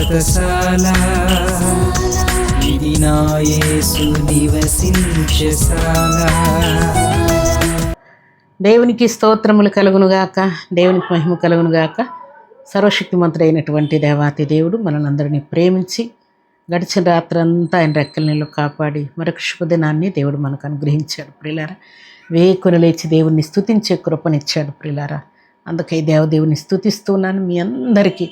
వ్రతశాల ఇది నా యేసు నివసించశాల. దేవునికి స్తోత్రములు కలుగునుగాక, దేవునికి మహిమ కలుగునుగాక. సర్వశక్తిమంతుడైనటువంటి దేవాతి దేవుడు మనల్ని ప్రేమించి గడిచిన రాత్రంతా ఆయన రెక్కల నీళ్ళు కాపాడి మరొక శుభదినాన్ని దేవుడు మనకు అనుగ్రహించాడు ప్రియులారా. వేకుని లేచి దేవుణ్ణి స్తుతించే కృపనిచ్చాడు ప్రియులారా. అందుకే దేవుని స్తుతిస్తున్నాను. మీ అందరికీ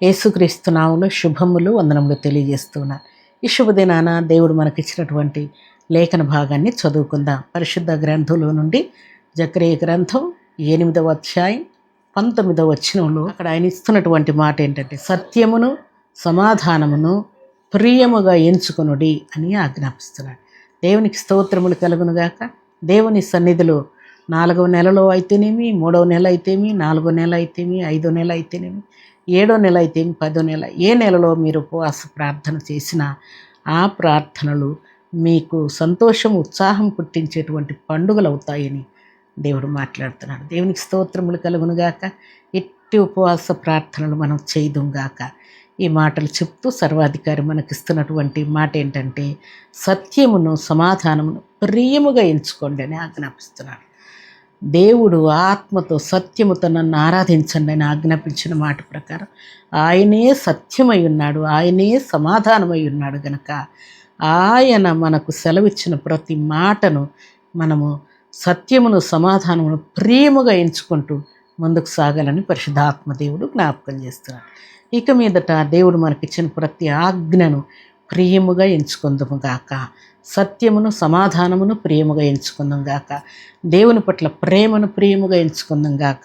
యేసుక్రీస్తు నామములో శుభములు వందనములు తెలియజేస్తున్నాను. ఈ శుభదినాన దేవుడు మనకిచ్చినటువంటి లేఖన భాగాన్ని చదువుకుందాం. పరిశుద్ధ గ్రంథంలో నుండి జకరియా గ్రంథం 8వ అధ్యాయం 19వ వచనంలో అక్కడ ఆయన ఇస్తున్నటువంటి మాట ఏంటంటే, సత్యమును సమాధానమును ప్రియముగా ఎంచుకొనుడి అని ఆజ్ఞాపిస్తున్నాడు. దేవునికి స్తోత్రములు కలుగునుగాక. దేవుని సన్నిధిలో 4వ నెలలో అయితేనేమి, 3వ నెల అయితేమి, 4వ నెల అయితేమి, 5వ నెల అయితేనేమి, 7వ నెల అయితేమి, 10వ నెల, ఏ నెలలో మీరు ఉపవాస ప్రార్థన చేసినా ఆ ప్రార్థనలు మీకు సంతోషం ఉత్సాహం పుట్టించేటువంటి పండుగలు అవుతాయని దేవుడు మాట్లాడుతున్నాడు. దేవునికి స్తోత్రములు కలుగునుగాక. ఎట్టి ఉపవాస ప్రార్థనలు మనం చేయదుంగాక. ఈ మాటలు చెప్తూ సర్వాధికారి మనకిస్తున్నటువంటి మాట ఏంటంటే, సత్యమును సమాధానమును ప్రియముగా ఎంచుకోండి అని ఆజ్ఞాపిస్తున్నాడు. దేవుడు ఆత్మతో సత్యముతో నన్ను ఆరాధించండి అని ఆజ్ఞాపించిన మాట ప్రకారం ఆయనే సత్యమై ఉన్నాడు, ఆయనే సమాధానమై ఉన్నాడు గనక ఆయన మనకు సెలవిచ్చిన ప్రతి మాటను మనము సత్యమును సమాధానమును ప్రియముగా ఎంచుకుంటూ ముందుకు సాగాలని పరిశుద్ధాత్మ దేవుడు జ్ఞాపకం చేస్తున్నాడు. ఇక మీదట దేవుడు మనకిచ్చిన ప్రతి ఆజ్ఞను ప్రియముగా ఎంచుకుందాము గాక. సత్యమును సమాధానమును ప్రియముగా ఎంచుకుందాం గాక. దేవుని పట్ల ప్రేమను ప్రియముగా ఎంచుకుందాం గాక.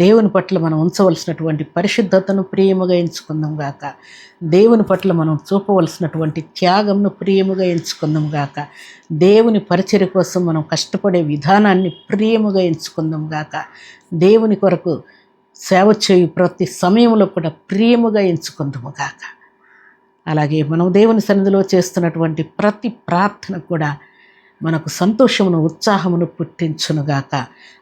దేవుని పట్ల మనం ఉంచవలసినటువంటి పరిశుద్ధతను ప్రియముగా ఎంచుకుందాం గాక. దేవుని పట్ల మనం చూపవలసినటువంటి త్యాగంను ప్రియముగా ఎంచుకుందాం గాక. దేవుని పరిచర్య కోసం మనం కష్టపడే విధానాన్ని ప్రియముగా ఎంచుకుందాం గాక. దేవుని కొరకు సేవ చేయు ప్రతి సమయంలో కూడా ప్రియముగా ఎంచుకుందాము గాక. అలాగే మనం దేవుని సన్నిధిలో చేస్తున్నటువంటి ప్రతి ప్రార్థన కూడా మనకు సంతోషమును ఉత్సాహమును పుట్టించునుగాక.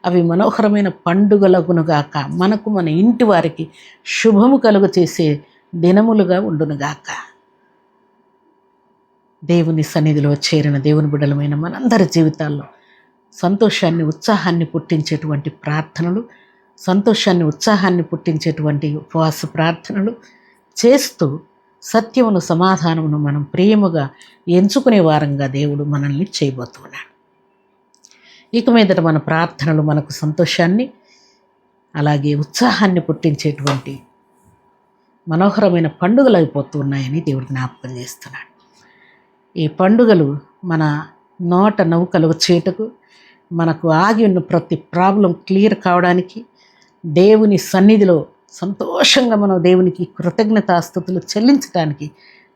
అవి మనోహరమైన పండుగలగునుగాక. మనకు మన ఇంటి వారికి శుభము కలుగు చేసే దినములుగా ఉండునుగాక. దేవుని సన్నిధిలో చేరిన దేవుని బిడ్డలమైన మనందరి జీవితాల్లో సంతోషాన్ని ఉత్సాహాన్ని పుట్టించేటువంటి ప్రార్థనలు, సంతోషాన్ని ఉత్సాహాన్ని పుట్టించేటువంటి ఉపవాస ప్రార్థనలు చేస్తూ సత్యమును సమాధానమును మనం ప్రియముగా ఎంచుకునే వారంగా దేవుడు మనల్ని చేయబోతున్నాడు. ఇక మీదట మన ప్రార్థనలు మనకు సంతోషాన్ని అలాగే ఉత్సాహాన్ని పుట్టించేటువంటి మనోహరమైన పండుగలు అయిపోతున్నాయని దేవుడు జ్ఞాపకం చేస్తున్నాడు. ఈ పండుగలు మన నోట నవ్వు కలుగు చేటకు, మనకు ఆగి ఉన్న ప్రతి ప్రాబ్లం క్లియర్ కావడానికి, దేవుని సన్నిధిలో సంతోషంగా మనం దేవునికి కృతజ్ఞతాస్తుతులు చెల్లించడానికి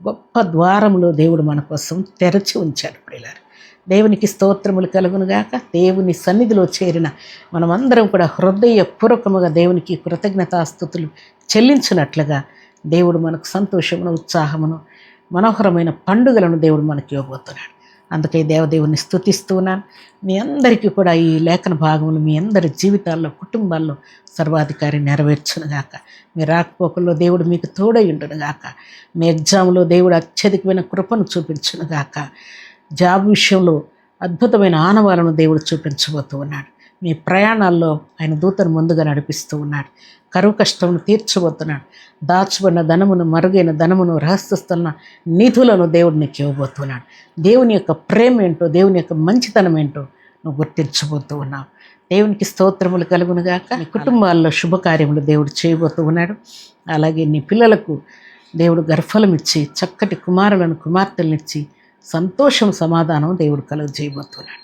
గొప్ప ద్వారములో దేవుడు మన కోసం తెరచి ఉంచాడు ప్రియులారా. దేవునికి స్తోత్రములు కలుగునుగాక. దేవుని సన్నిధిలో చేరిన మనమందరం కూడా హృదయపూర్వకముగా దేవునికి కృతజ్ఞతాస్తుతులు చెల్లించినట్లుగా దేవుడు మనకు సంతోషమును ఉత్సాహమును మనోహరమైన పండుగలను దేవుడు మనకి ఇవ్వబోతున్నాడు. అందుకే దేవుని స్తుతిస్తున్నాను. మీ అందరికీ కూడా ఈ లేఖన భాగములు మీ అందరి జీవితాల్లో కుటుంబాల్లో సర్వాధికారి నెరవేర్చునుగాక. మీ రాకపోకల్లో దేవుడు మీకు తోడై ఉండునుగాక. మీ ఎగ్జామ్లో దేవుడు అత్యధికమైన కృపను చూపించునుగాక. జాబ్ విషయంలో అద్భుతమైన ఆనవాలను దేవుడు చూపించబోతూ ఉన్నాడు. మీ ప్రయాణాల్లో ఆయన దూతను ముందుగా నడిపిస్తూ ఉన్నాడు. కరువు కష్టమును తీర్చబోతున్నాడు. దాచబడిన ధనమును, మరుగైన ధనమును, రహస్యస్థల నిధులను దేవుడు నీకు ఇవ్వబోతున్నాడు. దేవుని యొక్క ప్రేమ ఏంటో, దేవుని యొక్క మంచితనం ఏంటో నువ్వు గుర్తించబోతూ ఉన్నావు. దేవునికి స్తోత్రములు కలుగునుగాక. నీ కుటుంబాల్లో శుభకార్యములు దేవుడు చేయబోతూ ఉన్నాడు. అలాగే నీ పిల్లలకు దేవుడు గర్భఫలం ఇచ్చి చక్కటి కుమారులను కుమార్తెలనిచ్చి సంతోషం సమాధానం దేవుడు కలుగు చేయబోతున్నాడు.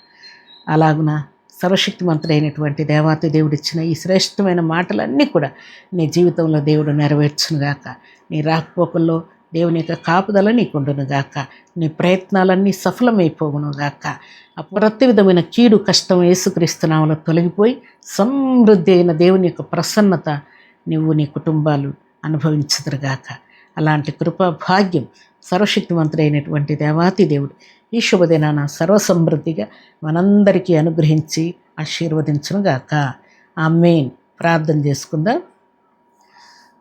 అలాగున సర్వశక్తిమంతుడైనటువంటి దేవాతి దేవుడిచ్చిన ఈ శ్రేష్టమైన మాటలన్నీ కూడా నీ జీవితంలో దేవుడు నెరవేర్చునుగాక. నీ రాకపోకల్లో దేవుని యొక్క కాపుదల నీకుండునుగాక. నీ ప్రయత్నాలన్నీ సఫలమైపోవునుగాక. ప్రతి విధమైన కీడు కష్టం యేసుక్రీస్తు నామములో తొలగిపోయి సమృద్ధి అయిన దేవుని యొక్క ప్రసన్నత నువ్వు నీ కుటుంబాలు అనుభవించుదురుగాక. అలాంటి కృపా భాగ్యం సర్వశక్తిమంతుడైనటువంటి దేవాతి దేవుడు ఈ శుభదినాన సర్వసమృద్ధిగా మనందరికీ అనుగ్రహించి ఆశీర్వదించునుగాక. ఆమేన్. ప్రార్థన చేసుకుందాం.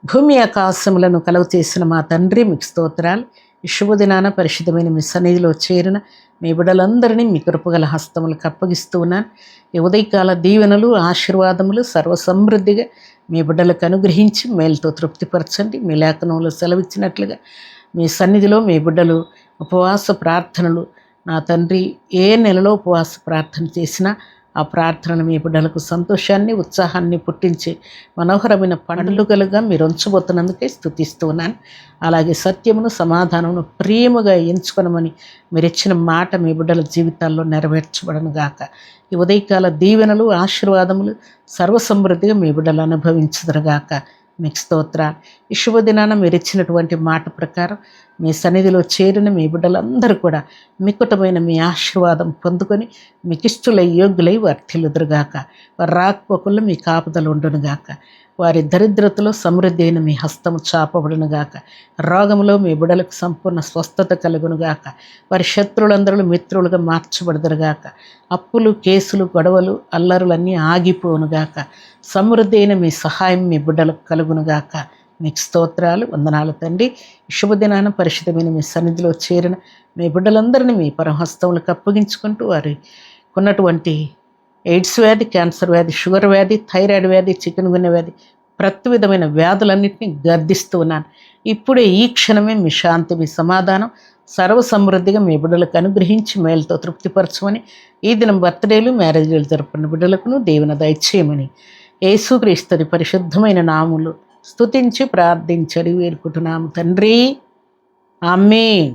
భూమి ఆకాశములను కలుగు చేసిన మా తండ్రి మీకు స్తోత్రాలు. ఈ శుభదినాన పరిశుద్ధమైన మీ సన్నిధిలో చేరిన మీ బిడ్డలందరినీ మీ కృపగల హస్తములకు అప్పగిస్తూ ఉన్నాను. ఈ ఉదయకాల దీవెనలు, ఆశీర్వాదములు సర్వసమృద్ధిగా మీ బిడ్డలకు అనుగ్రహించి మేలుతో తృప్తిపరచండి. మీ లేఖనంలో సెలవిచ్చినట్లుగా మీ సన్నిధిలో మీ బిడ్డలు ఉపవాస ప్రార్థనలు, నా తండ్రి ఏ నెలలో ఉపవాస ప్రార్థన చేసినా ఆ ప్రార్థనలు మీ బిడ్డలకు సంతోషాన్ని, ఉత్సాహాన్ని పుట్టించి మనోహరమైన పండుగలుగా మీరు ఉంచబోతున్నందుకే స్తుతిస్తూ ఉన్నాను. అలాగే సత్యమును, సమాధానమును ప్రేమగా ఎంచుకొనమని మీరు ఇచ్చిన మాట మీ బిడ్డల జీవితాల్లో నెరవేర్చబడను గాక. ఈ ఉదయకాల దీవెనలు, ఆశీర్వాదములు సర్వసమృద్ధిగా మీ బిడ్డలు అనుభవించుదురుగాక. మీకు స్తోత్రాలు. ఈ శుభదినాన మీరు ఇచ్చినటువంటి మాట ప్రకారం మీ సన్నిధిలో చేరిన మీ బిడ్డలందరూ కూడా మికుటమైన మీ ఆశీర్వాదం పొందుకొని మీకు ఇష్టలై యోగ్యులై వర్ధిల్లుదురుగాక. వారి రాకపోకల్లో మీ కాపుదలు ఉండునుగాక. వారి దరిద్రతలో సమృద్ధి అయిన మీ హస్తము చాపబడునుగాక. రోగములో మీ బిడ్డలకు సంపూర్ణ స్వస్థత కలుగునుగాక. వారి శత్రువులందరూ మిత్రులుగా మార్చబడుదురుగాక. అప్పులు, కేసులు, గొడవలు, అల్లరులన్నీ ఆగిపోనుగాక. సమృద్ధి అయిన మీ సహాయం మీ బిడ్డలకు కలుగునుగాక. మీకు స్తోత్రాలు, వందనాలు తండ్రి. శుభదినాన పరిశుద్ధమైన మీ సన్నిధిలో చేరిన మీ బిడ్డలందరినీ మీ పరమహస్తములకు అప్పగించుకుంటూ వారి ఉన్నటువంటి ఎయిడ్స్ వ్యాధి, క్యాన్సర్ వ్యాధి, షుగర్ వ్యాధి, థైరాయిడ్ వ్యాధి, చికెన్ గున్య వ్యాధి, ప్రతి విధమైన వ్యాధులన్నింటినీ గర్దిస్తూ ఉన్నాను. ఇప్పుడే ఈ క్షణమే మీ శాంతి, మీ సమాధానం సర్వసమృద్ధిగా మీ బిడ్డలకు అనుగ్రహించి మేలుతో తృప్తిపరచమని, ఈ దినం బర్త్డేలు, మ్యారేజ్లు జరుపుకున్న బిడ్డలకును దీవెన దయచేయమని యేసుక్రీస్తుని పరిశుద్ధమైన నామములు స్తుతించి ప్రార్థించడి వేడుకుంటున్నాము తండ్రి. ఆమేన్.